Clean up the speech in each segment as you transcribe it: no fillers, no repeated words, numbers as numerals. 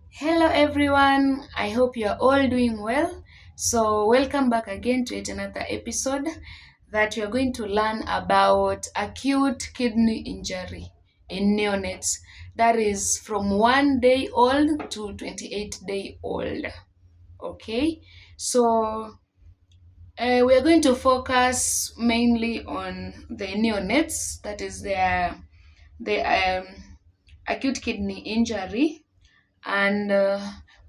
Hello everyone, I hope you are all doing well. So, welcome back again to yet another episode that we are going to learn about acute kidney injury in neonates. That is from 1 day old to 28-day old. Okay, so we are going to focus mainly on the neonates, that is the acute kidney injury, and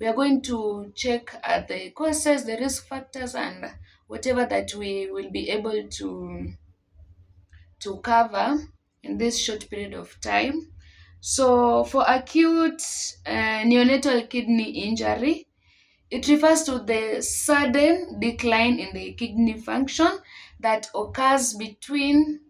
we are going to check at the causes, the risk factors, and whatever that we will be able to cover in this short period of time. So, for acute neonatal kidney injury, it refers to the sudden decline in the kidney function that occurs between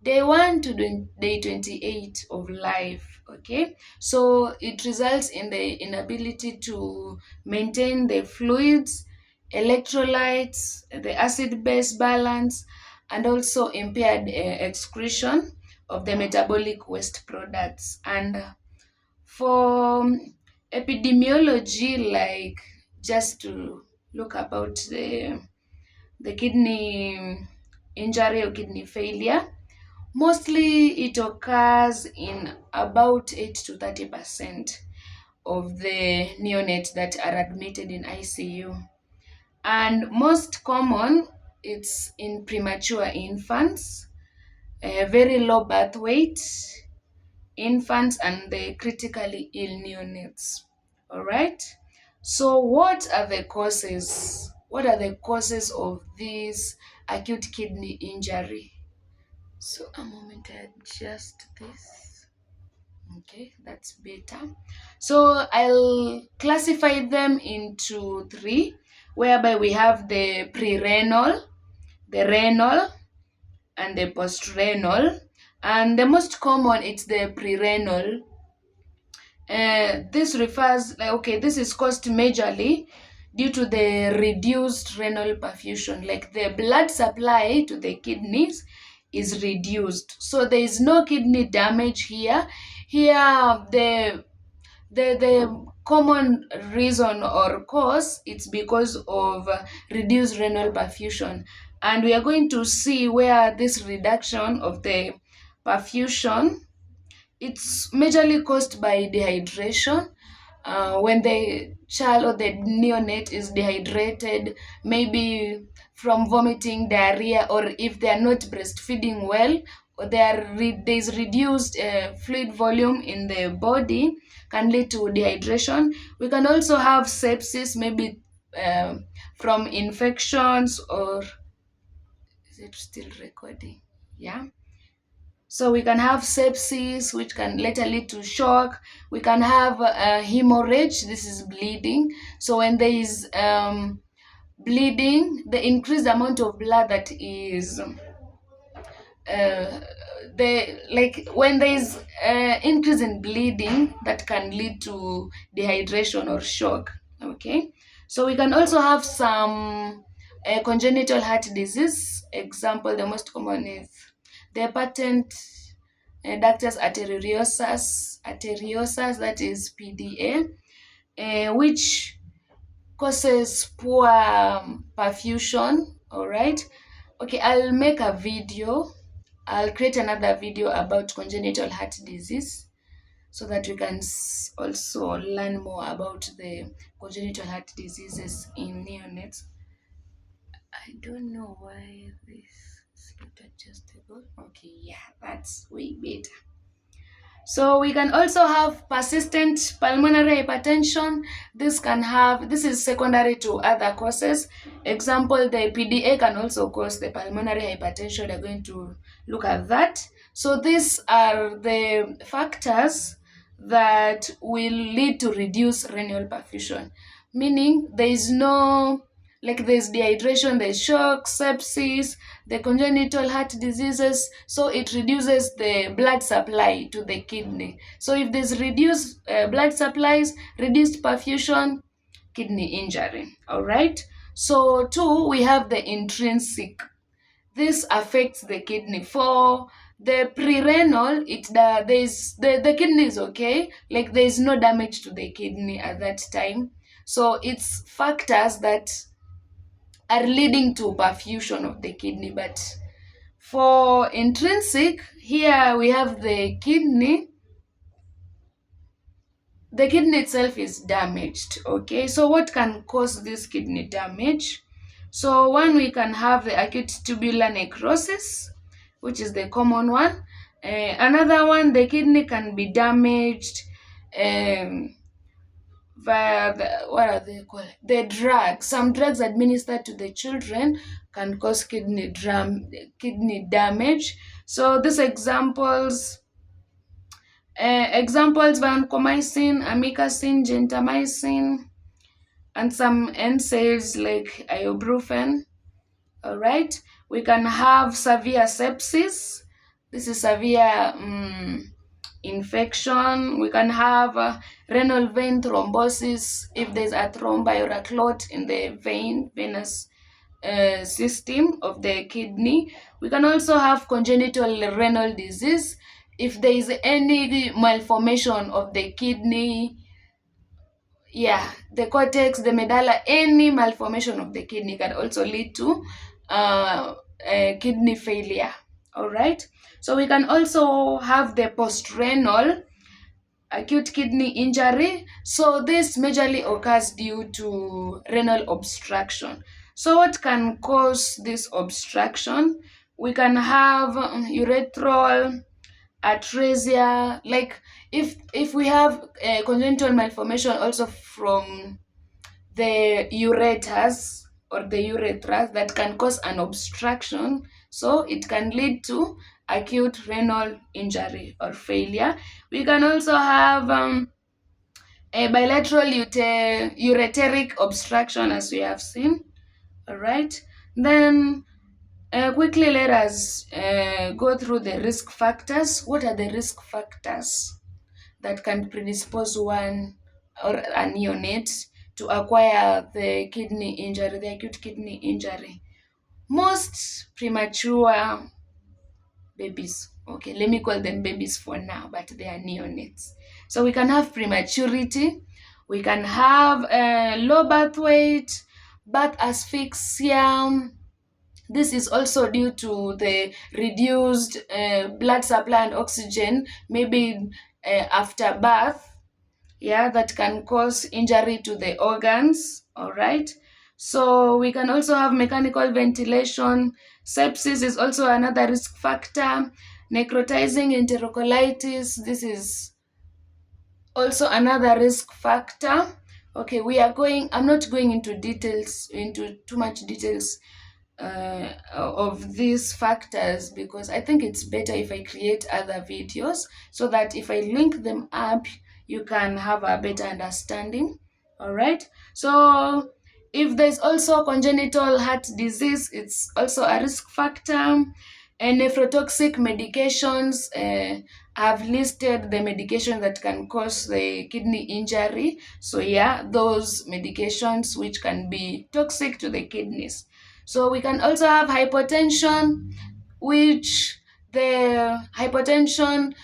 day 1 to day 28 of life. Okay, so it results in the inability to maintain the fluids, electrolytes, the acid base balance, and also impaired excretion of the metabolic waste products. And for epidemiology, like just to look about the kidney injury or kidney failure, mostly it occurs in about 8 to 30% of the neonates that are admitted in ICU. And most common, it's in premature infants, very low birth weight infants, and the critically ill neonates. All right. So, what are the causes? What are the causes of this acute kidney injury? So, a moment, I adjust this. Okay, that's better. So, I'll classify them into three, whereby we have the pre-renal, the renal, and the post-renal. And the most common, it's the pre-renal. This refers, like, okay, this is caused majorly due to the reduced renal perfusion, like the blood supply to the kidneys is reduced. So there is no kidney damage here. Here, the common reason or cause, it's because of reduced renal perfusion, and we are going to see where this reduction of the perfusion, it's majorly caused by dehydration. When the child or the neonate is dehydrated, maybe from vomiting, diarrhea, or if they are not breastfeeding well, or there's reduced fluid volume in the body, can lead to dehydration. We can also have sepsis, maybe from infections, or is it still recording? Yeah. So we can have sepsis, which can later lead to shock. We can have hemorrhage. This is bleeding. So when there is bleeding, the increased amount of blood that is when there is increase in bleeding, that can lead to dehydration or shock. Okay, so we can also have some congenital heart disease. Example, the most common is the patent ductus arteriosus, that is PDA, which causes poor perfusion. All right. Okay, I'll make a video. I'll create another video about congenital heart disease so that we can also learn more about the congenital heart diseases in neonates. I don't know why this is not adjustable. Okay, yeah, that's way better. So we can also have persistent pulmonary hypertension. This is secondary to other causes. Example, the PDA can also cause the pulmonary hypertension. We're going to look at that. So these are the factors that will lead to reduced renal perfusion, meaning there's dehydration, there's shock, sepsis, the congenital heart diseases, so it reduces the blood supply to the kidney. So if there's reduced blood supplies, reduced perfusion, kidney injury. All right. So two, we have the intrinsic. This affects the kidney. For The pre-renal, the kidney is okay, like there is no damage to the kidney at that time. So it's factors that are leading to perfusion of the kidney. But for intrinsic, here we have the kidney itself is damaged. Okay, so what can cause this kidney damage? So one, we can have the acute tubular necrosis, which is the common one. Another one, the kidney can be damaged um, via what are they called? The drugs. Some drugs administered to the children can cause kidney damage. So these examples vancomycin, amikacin, gentamicin, and some NSAIDs like ibuprofen. All right, we can have severe sepsis. This is severe infection. We can have renal vein thrombosis if there's a thrombi or a clot in the venous system of the kidney. We can also have congenital renal disease if there is any malformation of the kidney. Yeah, the cortex, the medulla, any malformation of the kidney can also lead to kidney failure. All right, so we can also have the post-renal acute kidney injury. So this majorly occurs due to renal obstruction. So what can cause this obstruction? We can have urethral atresia, like if we have congenital malformation also from the ureters or the urethra, that can cause an obstruction, so it can lead to acute renal injury or failure. We can also have a bilateral ureteric obstruction, as we have seen. All right, then quickly let us go through the risk factors. What are the risk factors that can predispose one or a neonate to acquire the kidney injury, the acute kidney injury? Most premature babies, okay, let me call them babies for now, but they are neonates. So we can have prematurity, we can have low birth weight, birth asphyxia. This is also due to the reduced blood supply and oxygen, maybe after birth. Yeah, that can cause injury to the organs. All right, so we can also have mechanical ventilation. Sepsis is also another risk factor. Necrotizing enterocolitis, this is also another risk factor. Okay, I'm not going into too much details of these factors, because I think it's better if I create other videos so that if I link them up, you can have a better understanding. All right, so if there's also congenital heart disease, it's also a risk factor. And nephrotoxic medications, I've listed the medication that can cause the kidney injury. So yeah, those medications which can be toxic to the kidneys. So we can also have hypotension, which the hypotension,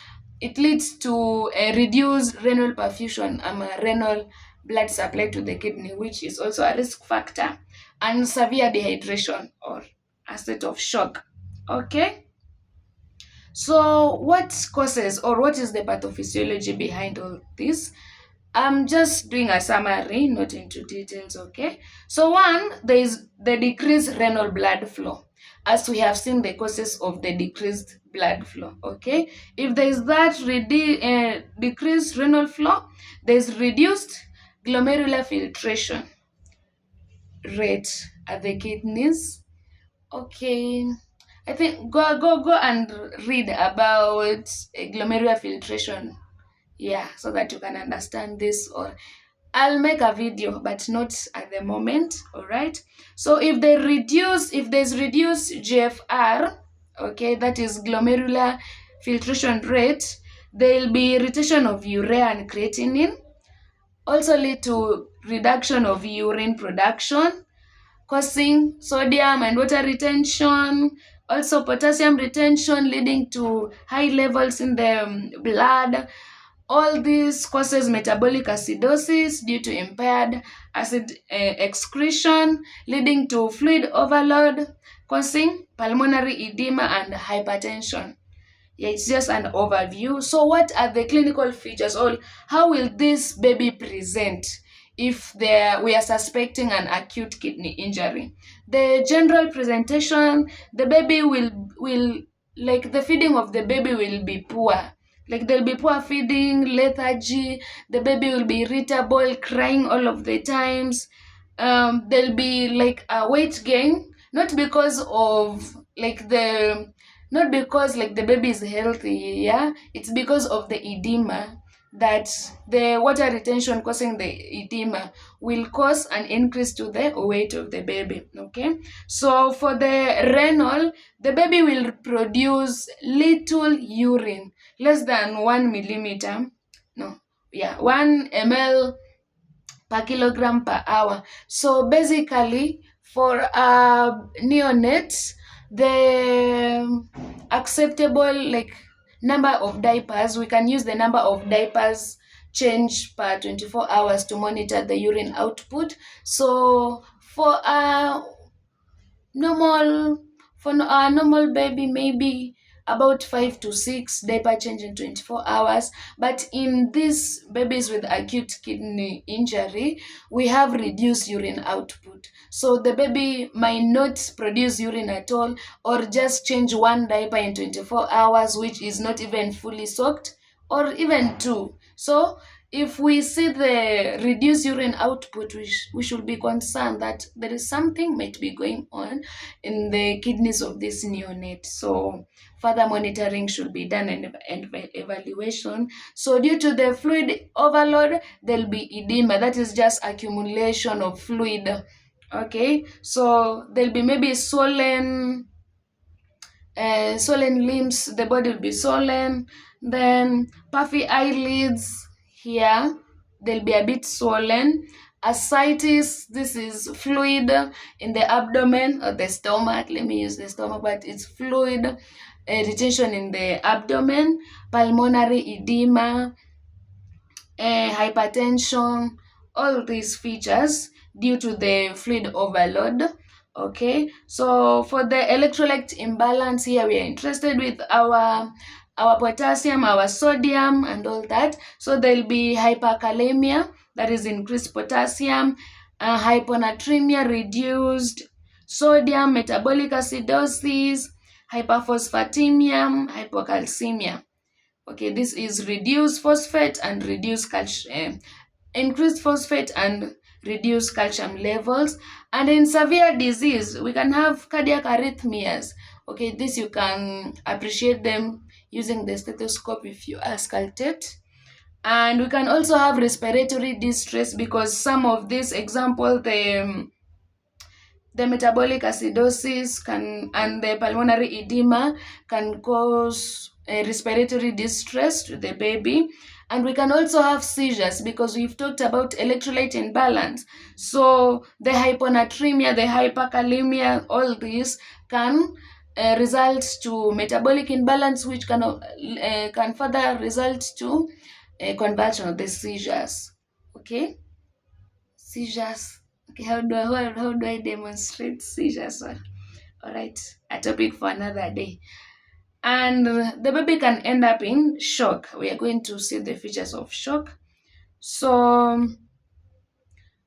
it leads to a reduced renal perfusion, renal blood supply to the kidney, which is also a risk factor, and severe dehydration or a state of shock. Okay, so what causes or what is the pathophysiology behind all this? I'm just doing a summary, not into details, okay? So one, there is the decreased renal blood flow. As we have seen the causes of the decreased blood flow, okay? If there is that decreased renal flow, there is reduced glomerular filtration rate at the kidneys. Okay, I think go and read about glomerular filtration. Yeah, so that you can understand this, or I'll make a video, but not at the moment. All right. So if there's reduced GFR, okay, that is glomerular filtration rate, there'll be irritation of urea and creatinine. Also lead to reduction of urine production, causing sodium and water retention, Also, potassium retention leading to high levels in the blood. All this causes metabolic acidosis due to impaired acid excretion, leading to fluid overload, causing pulmonary edema and hypertension. Yeah, it's just an overview. So what are the clinical features, or how will this baby present if we are suspecting an acute kidney injury? The general presentation, the baby will like the feeding of the baby will be poor. Like there'll be poor feeding, lethargy, the baby will be irritable, crying all of the times. There'll be like a weight gain, not because of like the not because like the baby is healthy, yeah, it's because of the edema, that the water retention causing the edema will cause an increase to the weight of the baby. Okay, so for the renal, the baby will produce little urine, less than 1 millimeter, no, yeah, 1 ml per kilogram per hour. So basically, for neonates, the acceptable like number of diapers, we can use the number of diapers change per 24 hours to monitor the urine output. So for normal a normal baby, maybe about 5 to 6 diaper change in 24 hours. But in these babies with acute kidney injury, we have reduced urine output, so the baby might not produce urine at all, or just change one diaper in 24 hours, which is not even fully soaked, or even two. So if we see the reduced urine output, we should be concerned that there is something might be going on in the kidneys of this neonate. So further monitoring should be done, and evaluation. So due to the fluid overload, there'll be edema, that is just accumulation of fluid. Okay, so there'll be maybe swollen limbs, the body will be swollen, then puffy eyelids here, they'll be a bit swollen. Ascites, this is fluid in the abdomen or the stomach, let me use the stomach, but it's fluid retention in the abdomen. Pulmonary edema, hypertension, all these features due to the fluid overload. Okay, so for the electrolyte imbalance, here we are interested with our potassium, our sodium, and all that. So there'll be hyperkalemia, that is increased potassium, hyponatremia, reduced sodium, metabolic acidosis, hyperphosphatemia, hypocalcemia. Okay, this is reduced phosphate and reduced calcium, increased phosphate and reduced calcium levels. And in severe disease, we can have cardiac arrhythmias. Okay, this you can appreciate them using the stethoscope if you auscultate. And we can also have respiratory distress, because some of these example, the metabolic acidosis can and the pulmonary edema can cause respiratory distress to the baby. And we can also have seizures, because we've talked about electrolyte imbalance. So the hyponatremia, the hyperkalemia, all these can result to metabolic imbalance, which can further result to convulsion of the seizures. Okay, seizures. Okay, how do I demonstrate seizures? All right, a topic for another day. And the baby can end up in shock. We are going to see the features of shock. So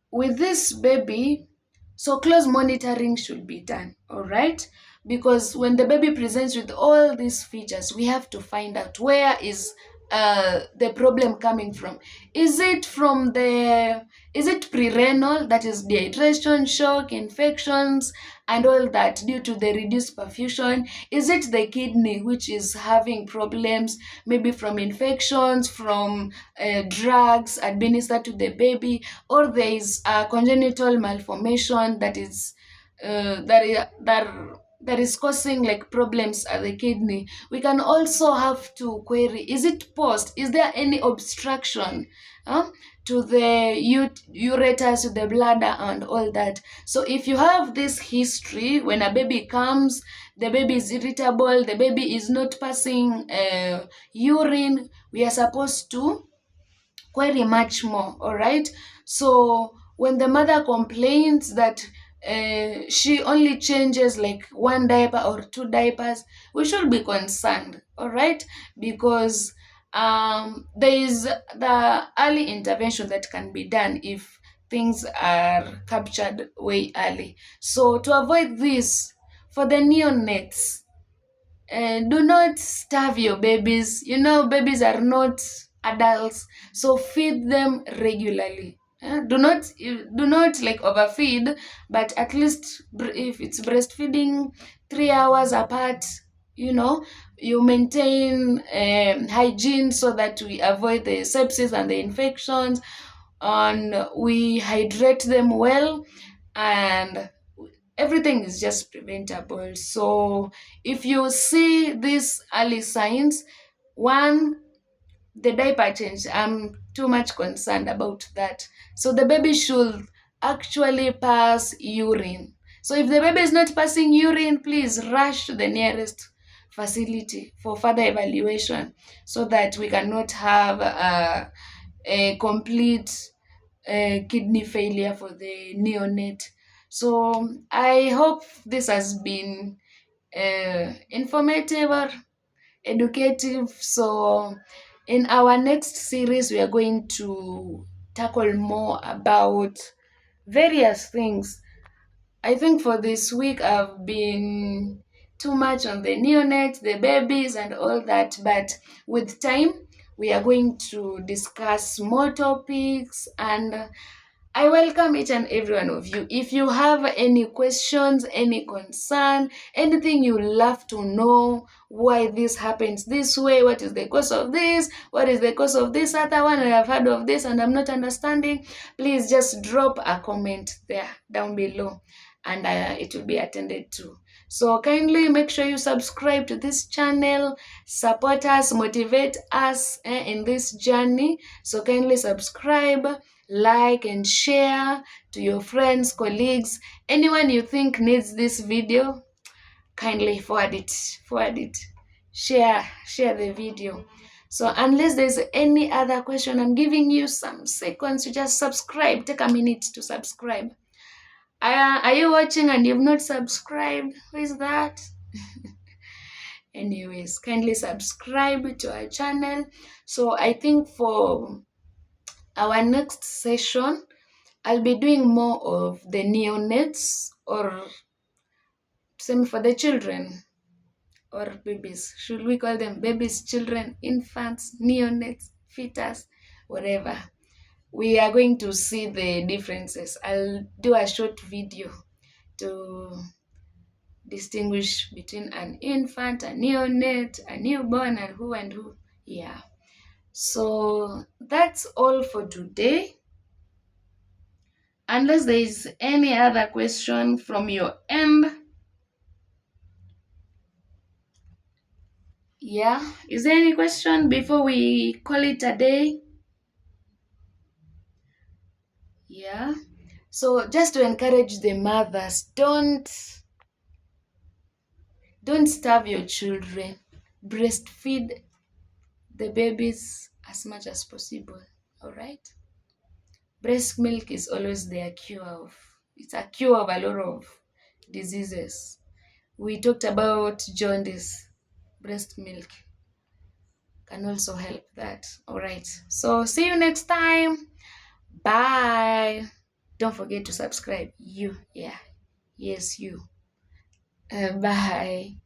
with this baby, so close monitoring should be done, all right? Because when the baby presents with all these features, we have to find out where is the problem coming from. Is it pre-renal, that is dehydration, shock, infections, and all that due to the reduced perfusion? Is it the kidney which is having problems, maybe from infections, from drugs administered to the baby, or there is a congenital malformation that is that is causing like problems at the kidney? We can also have to query, is it post, is there any obstruction to the ureters, to the bladder, and all that. So if you have this history, when a baby comes, the baby is irritable, the baby is not passing urine, we are supposed to query much more. All right. So when the mother complains that she only changes like one diaper or two diapers, we should be concerned. All right, because there is the early intervention that can be done if things are captured way early. So to avoid this, for the neonates, do not starve your babies. You know, babies are not adults, so feed them regularly. Do not like overfeed, but at least if it's breastfeeding, 3 hours apart. You know, you maintain hygiene so that we avoid the sepsis and the infections, and we hydrate them well, and everything is just preventable. So if you see these early signs, one, the diaper change, I'm too much concerned about that. So the baby should actually pass urine. So if the baby is not passing urine, please rush to the nearest facility for further evaluation, so that we cannot have a complete kidney failure for the neonate. So I hope this has been informative or educative. So in our next series, we are going to tackle more about various things. I think for this week, I've been too much on the neonates, the babies, and all that. But with time, we are going to discuss more topics, and I welcome each and every one of you. If you have any questions, any concern, anything you love to know, why this happens this way, what is the cause of this, what is the cause of this other one, I have heard of this and I'm not understanding, please just drop a comment there down below, and it will be attended to. So kindly make sure you subscribe to this channel, support us, motivate us in this journey. So kindly subscribe, like, and share to your friends, colleagues, anyone you think needs this video. Kindly forward it, share the video. So unless there's any other question, I'm giving you some seconds to just subscribe. Take a minute to subscribe. Are you watching and you've not subscribed? Who is that? Anyways, kindly subscribe to our channel. So I think for our next session, I'll be doing more of the neonates, or same for the children or babies. Should we call them babies, children, infants, neonates, fetus, whatever? We are going to see the differences. I'll do a short video to distinguish between an infant, a neonate, a newborn, and who. Yeah. So that's all for today. Unless there is any other question from your end. Yeah. Is there any question before we call it a day? Yeah. So just to encourage the mothers, don't starve your children. Breastfeed the babies as much as possible. All right. Breast milk is always it's a cure of a lot of diseases. We talked about jaundice. Breast milk can also help that. All right. So see you next time. Bye. Don't forget to subscribe. Yeah. Yes, you. Bye.